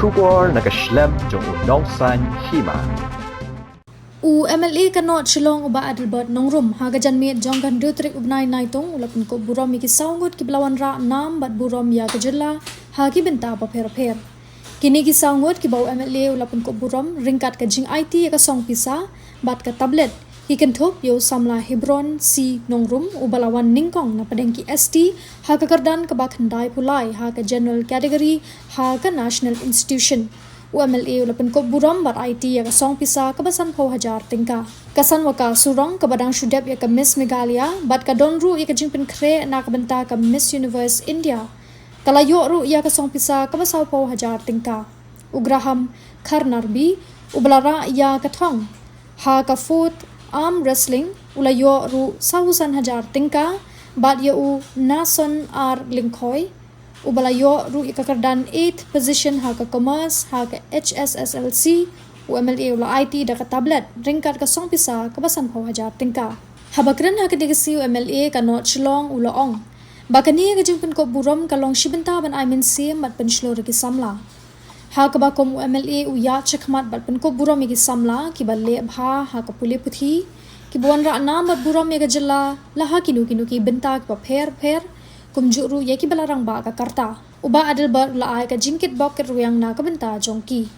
Shubor nakaslem jong unongsan Hima. MLA kanot Shillong uba Adelbert nongrum haga janmi jonggan dutrik ubnai naitong ulapun ko Burom iki saungut ki belawan ra nam bat Burom ya kejela ha ki benta pa pher kini ki saungut ki bau MLA ulapun ko Burom ringkat ka Jingai ya ka song pisa bat ka tablet ki kenthop yo samla Hebron si nongrum ubalawan ningkong na padengki ST ha ka kardan ka bakhandai pulai ha ka general category ha ka national institution UMLA ulapun ko Burom bat IT ya ka song pisa kabasan po hajar tingka kasan waka surong kabadang shudep ya ka Miss Megalia bat ka donru ya ka Jingpynkup na kabenta ka Miss Universe India kalayo ru ya ka song pisa kabasaw po hajar tingka ugraham karnarbi ublara ya ka thong ha ka foot arm wrestling ulayo ru sahusan hajar tingka bat ya u nason ar lingkhoy ubalayo ru ikakardan 8th position ha ka commerce ha ka HSSLC UMLA ula IT da ka tablet ringkat ka song pisa kabasan pau hajar tingka habakran ha ka digasi UMLA ka not chlong ula ong bakani ka Jingpynkup Burom ka long shibenta ban Mynsiem bat penshlo ki samla ha ka bakom UMLA uya chakmat bat Jingpynkup Burom ki samla ki balle bha ha ka pule puthi ki buan ra nam bat Burom ka jella laha kinu ki benta ka pher kumjuru yaki balarang ba ka karta uba Adelbert la ay ka jingkit bok ke ruyang na kabenta jongki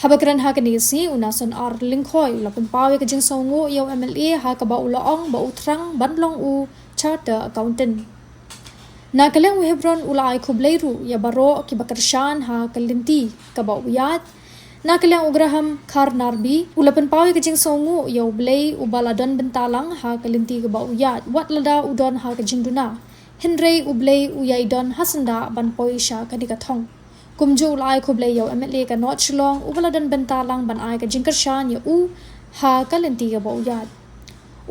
habakran ha kanisi unason ar lingkhoy la pumpawe ka jing songo yo MLA ha ka ba ulaong ba utrang banlong u charter accountant na kaleng Hebron ula ay kubleiru ya baro ki bakarshan ha kalinti ka ba uyat na kaleng ugraham karnarbi ula pumpawe ka jing songo yo blay ubaladon bentalang ha kalinti ka ba uyat wat lada udon ha ka jingduna Henry ublay uyaidon hasanda ban poisha kadika thong kumju ulai kublay yo MLA ka not chlong ubaladan bentalang ban ai ka jingkarshan ya u ha kalenti ka bauyat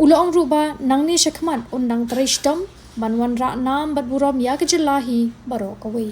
ulong ruba nangni shakman undang Trei Shitom ban wan ra nam bat Burom ya ka jilahi baro Kiwei.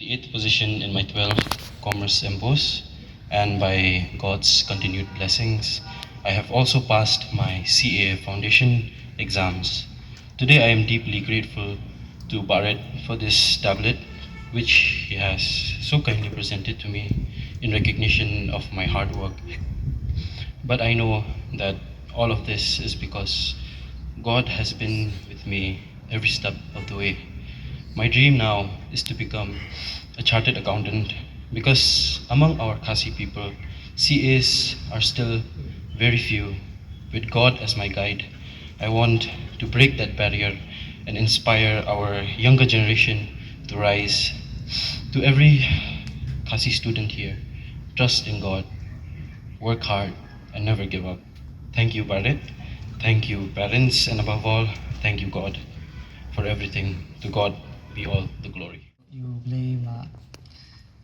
The 8th position in my 12th Commerce MBOS, and by God's continued blessings, I have also passed my CA Foundation exams. Today I am deeply grateful to Barrett for this tablet, which he has so kindly presented to me in recognition of my hard work. But I know that all of this is because God has been with me every step of the way. My dream now is to become a chartered accountant because among our Khasi people, CAs are still very few. With God as my guide, I want to break that barrier and inspire our younger generation to rise. To every Khasi student here, trust in God, work hard, and never give up. Thank you, Barrett. Thank you, parents, and above all, thank you, God, for everything. To God be all the glory. You blame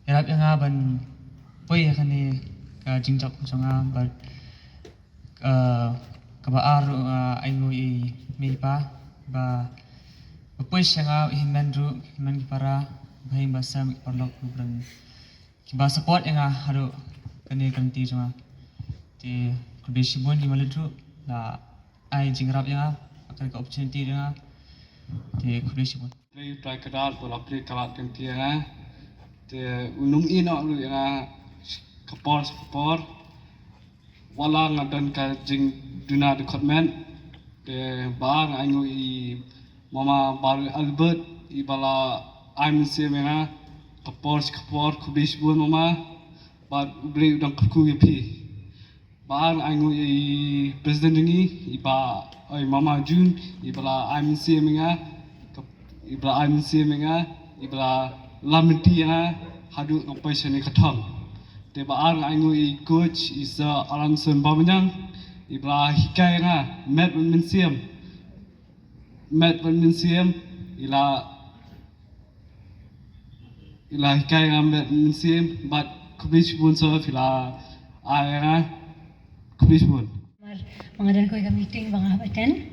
yarap yang ban poi kani ka jingjak songa but ka ba ar aingo I meipa ba poi sanga himanru himan para bhai basam parlok program ki ba support yang haru kani kanti songa ti kudisibon ni maledru la ai jingrap yang akan ka opportunity yang ti kudisibon Trei kadat bola play kalat kan tiang te unum ino lu yang kapor wala ngadan ka jing duna de kotmen te bang angu I mama bar Adelbert I bala Mynsiem yang kapor kubis bun mama ba beli udang kuku yepi bang angu I president ini iba oi mama Jun ibala Mynsiem yang ibla Mynsiem nga ibla lamenti nga hadu ngpai sene kathang te baang ngui coach is Alanson Bamanyang ibra hikai nga met Mynsiem ila hikai nga met Mynsiem but kubish bun so ila nga kubish bun mga dan ko ka meeting mga attend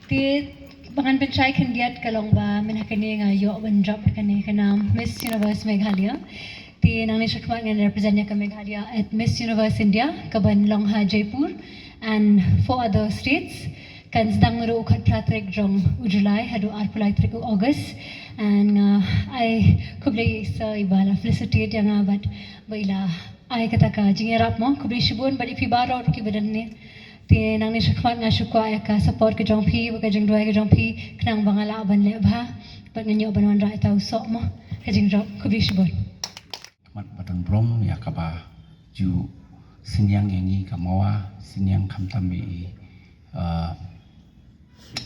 ti bangan pencai kendiat kalong ba menakani nga yo ban job kani kana Miss Universe Meghalaya ti nang ni shakmat nga represent niya ka Meghalaya at Miss Universe India kaban Longha Jaipur and 4 other states kan sedang ro ukat pratrek jong Julai hadu arpulai trek August and I kublai sa ibala felicitate yang abat baila ai kata ka jingerap mo kublai shibun badi fi baro ki badan ni ti nang ni shakmat nga shukwa ya ka support ke jong pi ka jong doi ke jong pi knang bangala ban le bha bat nganyo ban wan ra tau sok mo ka jing jong kublai shibun mat batan Burom ya kaba ju sinyang yangi kamawa sinyang kamtambi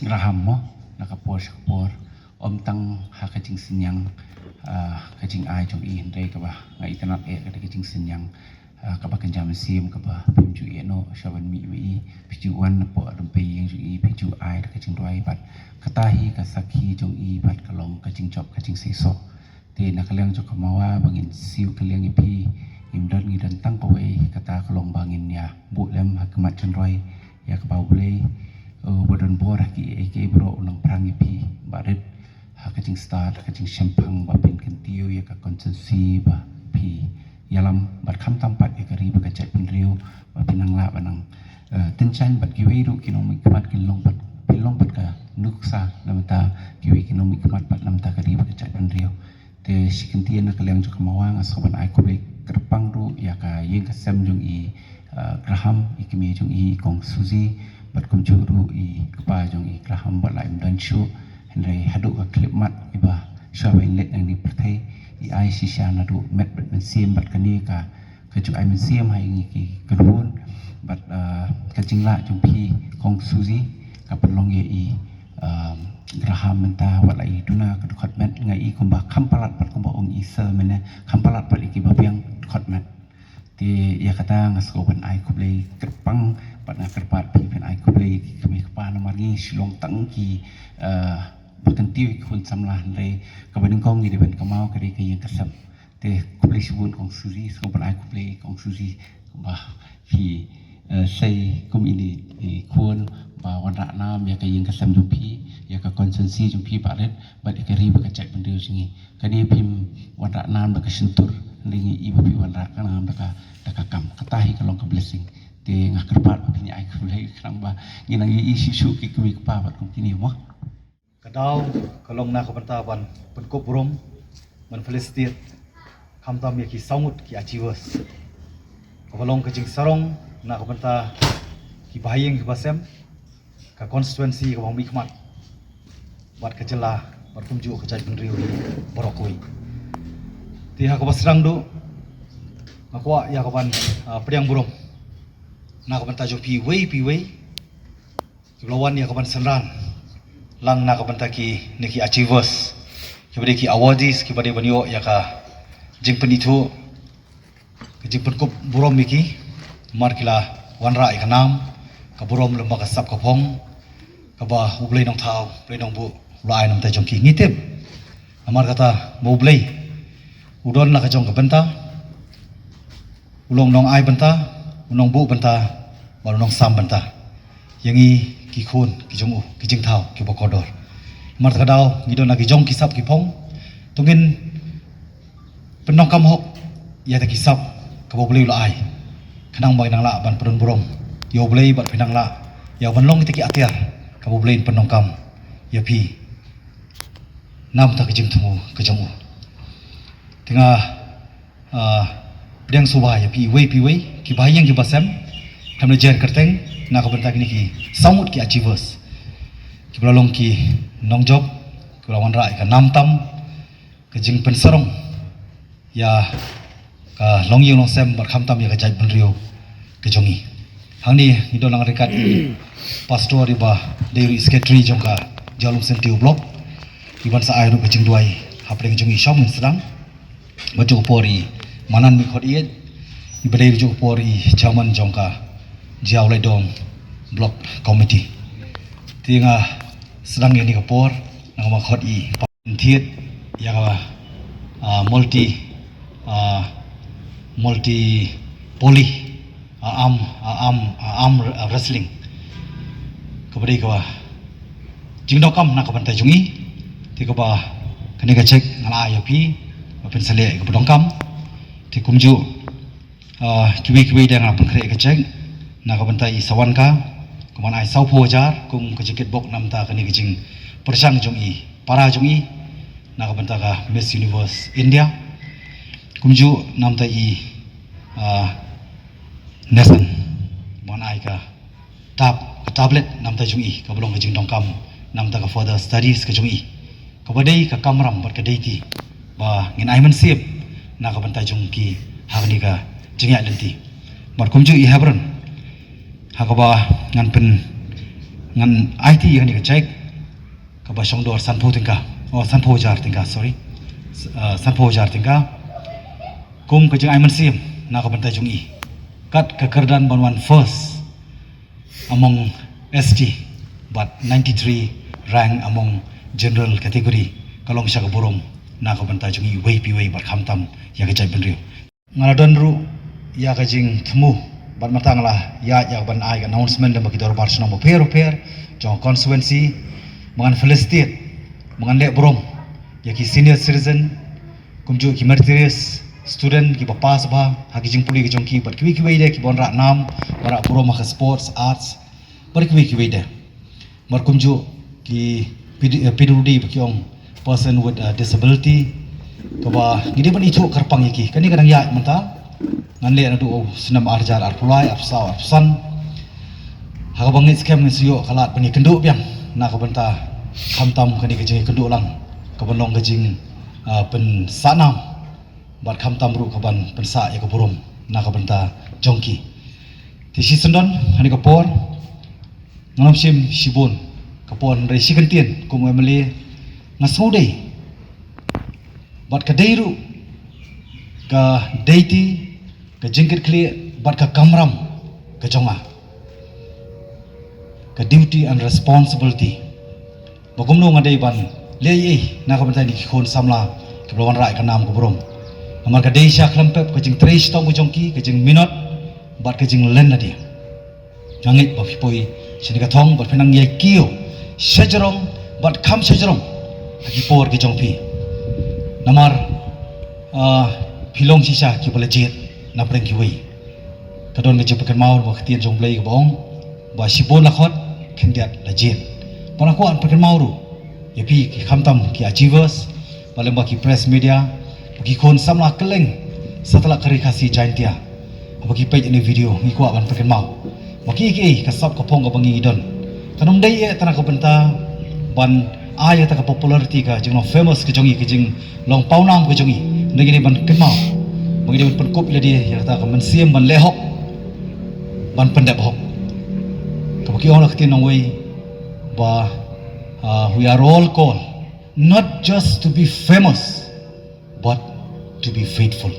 raham mo nakapor om tang hakajing sinyang kajing ai jong i hindai kaba ngai tanap kajing sinyang kaba kenjam sim kaba pimju eno shawan mi piju wan po rumpi yang jong i piju ai kajing doi bat katahi kasaki jong i bat kalong kajing job kajing seso te nakaliang jok kamawa bangin siu kaliang ipi imdon ngidan tang kawai kata kalong bangin ya bu lem hakmat cendroi ya kabau boleh badan bor ki bro unang perang ipi barit hakajing start hakajing sempang babin kentiu ya ka konsensi ba pi yalam bat kham tampat ya kari ba kacai penriu ba pinang la banang tenchan bat Kiwei ru kinomi kemat kilong bat pilong bat ka nuksa lamta Kiwei kinomi kemat bat lamta kari ba kacai penriu te sikentia na kaliang jok mawang asoban ai kublai kerpang ru ya ka yeng kasem jong i graham ikimi jong i kong suzi bat kumju ru i kapa jong i graham bat laim dan shu henry hadu ka klip mat iba shawen let nang ni pertai i ai sisha na ru met bat Mynsiem bat kani ka ju ai Mynsiem hai ngi ki kerun bat ka jingla jong pi kong suzi ka pelong ye i graham menta wala i duna ka khotmet ngai i kumba khampalat pat kumba ong isa mena khampalat pat iki babiang khotmet ti ya kata ngasko ban ai kublai kerpang pat na kerpat pi pen ai kublai kami kapa nomor ni silong tang ki bakentiu kun samlah le kabaning kong ni deban kamau kari ke yang kasam te kublai subun kong suzi sko ban ai kublai kong suzi kumba pi sei kum ini kun ba wan ra nam ya ka yang kasam jumpi ya ka konsensi jumpi baret ba de kari ba kacak bendiu singi kani pim wan ra nam ba ka sentur lingi ibu pi wan ra ka nam ba ka kam katahi kalong ka blessing te ngah kerpat pini ai kulai krang ba nginang i sisu ki kumi pa ba kum tini mo kadau kalong na ka bantaban penkop Burom man felicitate kamtam ya ki saungut ki achievers kalong ka jing sarong na ka banta ki bahayeng ki basem ka constituency ka bang mikmat bat ka jela bat kumju ka jai penriu borokoi ti ha ka basrang do makwa ya ka ban priang Burom na ka banta jo piwei ki lawan ya ka ban sanran lang na ka banta ki neki achievers ki bade ki awardees ki bade banyo ya ka jingpenitu ki jingpenkup Burom miki mar kila wanra ikanam ka Burom lembaga sap ka phong ka ba ublei nong thau plei nong bu lai nam ta jong ki ngitep amar kata mo ublei udon na ka jong ka benta ulong nong ai benta unong bu benta baru nong sam benta yangi ki khun ki jong u ki jing thau ki bokodor mar ka dau ngidon na ki jong ki sap ki phong tungin penong kam hok ya ta ki sap ka bo ublei lai kanang bai nang la ban perun Burom yo blei bat pinang la ya ban long tiki atiar ka bo blei penong kam ya pi nam ta kijing tumu kejamu tinga pedang suba ya pi wei ki bayang ki basam kamne jer kerteng na ka bentak ni ki samut ki achievers ki belong ki nong job ki lawan rai ka nam tam kejing pensarong ya ka long yung long sem bat kham tam ya ka jai penrio kejongi hangni ido lang rekat pastor iba deri secretary jongka jalum sentiu blok iban sa airu kejing duai hapreng jongi shom sedang baju pori manan mi khodiet ibadai rujuk pori chairman jongka jiau lai dom block committee tinga sedang ini kapor nang makhot I thiet ya multi poly arm wrestling kabadai ka jingdokam nak kabantai jungi ti ka ba kani ka cek ngala ayopi pen sale ka bodongkam ti kumju kiwi dang apun kre ka cek nak kabantai sawan ka kuman ai sau pojar kum ka jeket bok namta kani ka jing persang jungi para jungi nak kabantai ka Miss Universe India kumju namta I nesan mon ai ka tablet namta jungi ka bolong ka jing dongkam namta ka further studies ka jungi ka badai ka kamram bat ka deiti ba ngin ai Mynsiem na ka bantai jungki hagni ka jingai lenti mat kumju I hebron hakaba ngan IT hani ka check ka ba songdor sanpho tingka sanpho jar tingka sorry sanpho jar tingka kum ka jingai Mynsiem na ka bantai jungi kat ka kerdan banwan first among ST but 93 rank among general category kalong siya ka Burom na ka bantai jungi piwei bat khamtam ya ka jai benriu ngala donru ya ka jing thmu bat matang la ya ban ai ka announcement da makidor bar sunang per jong constituency mangan Palestine mangan le Burom ya ki senior citizen kumju ki meritorious student ki papa sabha ha ki jing puli ki jong ki bat kiwi de ki bon ra nam bara Burom ka sports arts bar kiwi de mar kumju ki PWD bakyong person with disability kaba gidi ban itu karpang iki kani kadang ya menta nganle na du senam arjar arpulai afsau afsan ha bangit scam ni siyo kalat bani kenduk biang na ka benta khamtam kani ka jing kenduk lang ka banong ka jing pen sanam bat khamtam ru ka ban pensa ya ka Burom na ka benta jongki ti si sendon hani ka por nganom sim sibon kapon dari si kentien kum emeli ngasudai bat ka deiru ka deiti ka jingkit kli bat ka kamram ka jonga ka duty and responsibility bagum no ngadai ban lei na ka bantai ni khon samla ka lawan rai ka nam ka Burom amar ka deisha klempep ka jing Trei Shitom ka jongki ka jing minot bat ka jing len na dia jangit ba pipoi sini ka thong bat penang ye kio sejarong bat kam sejarong hagi por ki jongpi namar pilong sisa ki balajit na preng kiwei kadon nge jepakan maur ba khtian jong blai bong ba sibon lakhot khendiat lajit pana ko an pakan mauru yapi ki khamtam ki achievers balem ba ki press media ki khon samla keleng setelah karikasi jaintia bagi page ini video ngi ko ban pakan mau bagi ki kasap ka pong ka bangi don kanong day tanah ka benta ban aya ta ka popularity ka jing no famous ka jongi ka jing long paunam ka jongi ngi ni ban kenmau magi ban penkop ila dia ya ta ka Mynsiem ban lehok ban pendap hok ka baki ong lakti nong way ba we are all called not just to be famous but to be faithful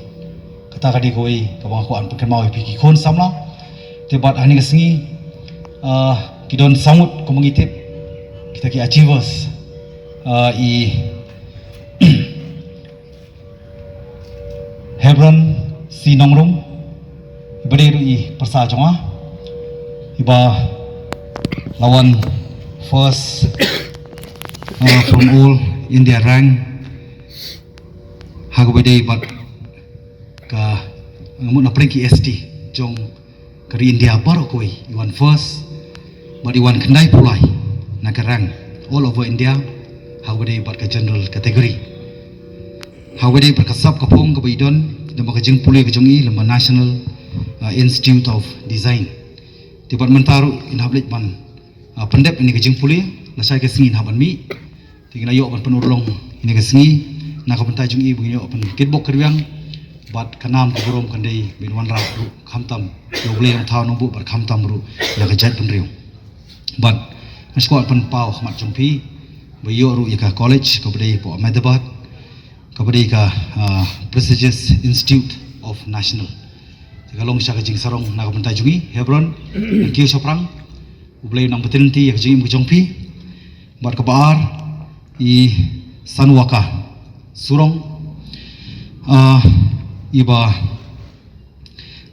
kata ka di ko way ka bang ko an kenmau pi ki khon samla te bat hani ka singi kidon sangut ko mangitip kita ki achievers I Hebron si nongrum beriru I persa jonga iba lawan first from all India rank hagobede bat ka ngamut na prengki ST jong kari India baru koi iwan first but iwan kendai pulai nakarang all over India hawade bat ka general category hawade berkasap kapong ka baidon dan baka jing pulai ka jongi lema National Institute of Design tibat mentaru inhablet ban pendep ini ka jing pulai lasai ka singin haban mi tingina yo ban penurlong ini ka singi na ka pentai jongi bungi yo pen kitbok kriang bat kanam ka Burom kandai binwan ra khamtam yo ble thau nong bu bat khamtam ru ya ka jat penriu but sekolah pun pau mat jumpi bayo ru ka college kepada po Adelbert kepada ka prestigious institute of national kalong siya kajing sarong nakabantay jungi Hebron kiyo soprang ublay nang betinti ya kajing mujongpi bar kabar I sanwaka surong iba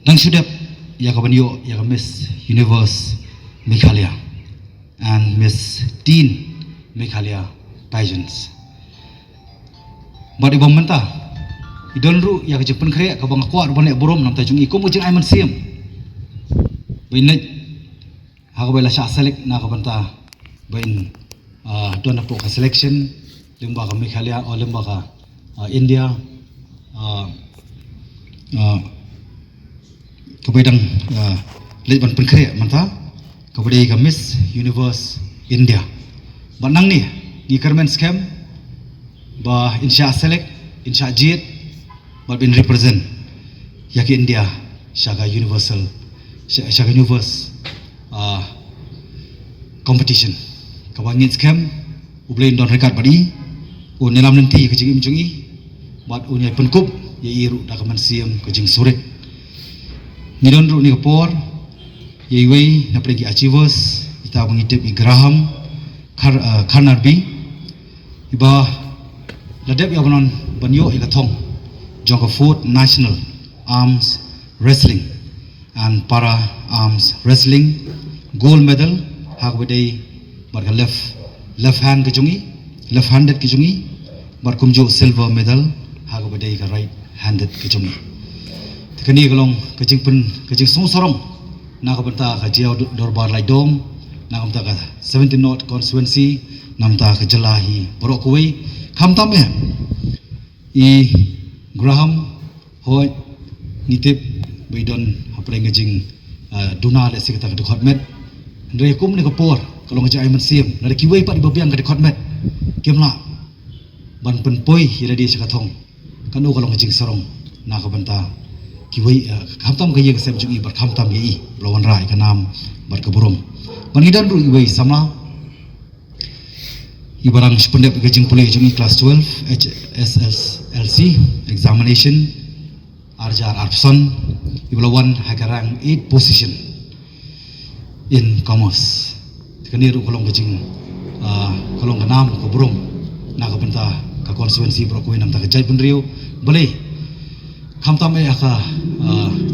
nang sudep ya kabanyo ya Miss Universe Meghalaya and Miss Teen Meghalaya pageants bar ibang menta idonru ya kajing penkre ka bang kuat bane Burom nam tajung ikom kajing ay Mynsiem bainit hakabela sya select na kabanta bain don na po ka selection limba ka Meghalaya o limba ka India kabedang leban penkre manta kabedai ka Miss Universe India banang ni kermen scam ba insya select insya jit ba bin represent ya ke India syaga universal syaga universe competition kabangin scam ublain don rekat badi o nelam nanti ke jing imjungi bat unya penkup ya iru da ka Mynsiem ke jing surit nidon ru ni kapor Kiwei na pergi achievers kita mengitip I Graham Karnarbi iba ladep ya banon banyo I Kathong jongka fourth national arms wrestling and para arms wrestling gold medal hak bedai barka left hand left handed kejungi bar kumjo silver medal hak bedai ka right handed kejungi tekani kalong kejing sorong na kabanta ka jiaw dorbar laidong na kamta ka 17 North constituency namta ka jalahi borok Kiwei kamtam I Graham hoy nitip baidon hapreng ngejing duna le sikata ka department ndre kum ni kapor kalong ngejai Mynsiem na Kiwei pa di babiang ka department kemla ban penpoi ira di sakathong kanu kalong ngejing sarong na kabanta Kiwei kamtam ka yeng sem jungi bar kamtam ye lawan rai ka nam bar ka Burom bangidan ru Kiwei sama ibarang sependep gajing pulih jungi class 12 HSLC examination arjar arpson iblawan hagarang 8 position in commerce tekani ru kolong gajing kolong ka nam ka Burom na ka benta ka constituency bro Kiwei nam ta ka jai penriu boleh kamtam aka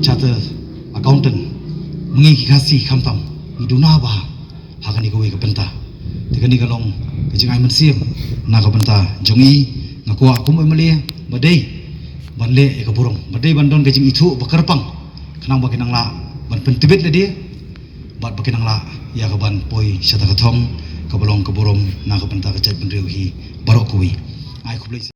charter accountant mengi kasih kamtam iduna ba hakani Kiwei ka benta tekani kalong kajing ay Mynsiem na ka benta jongi ngakwa kumoy mali badai banle ka Burom badai bandon kajing itu bakarpang kanang bakinang la ban pentibet le dia bat bakinang la ya ka ban poi syata kathong ka bolong ka Burom na ka benta ka jai penriu hi barok Kiwei ai kublai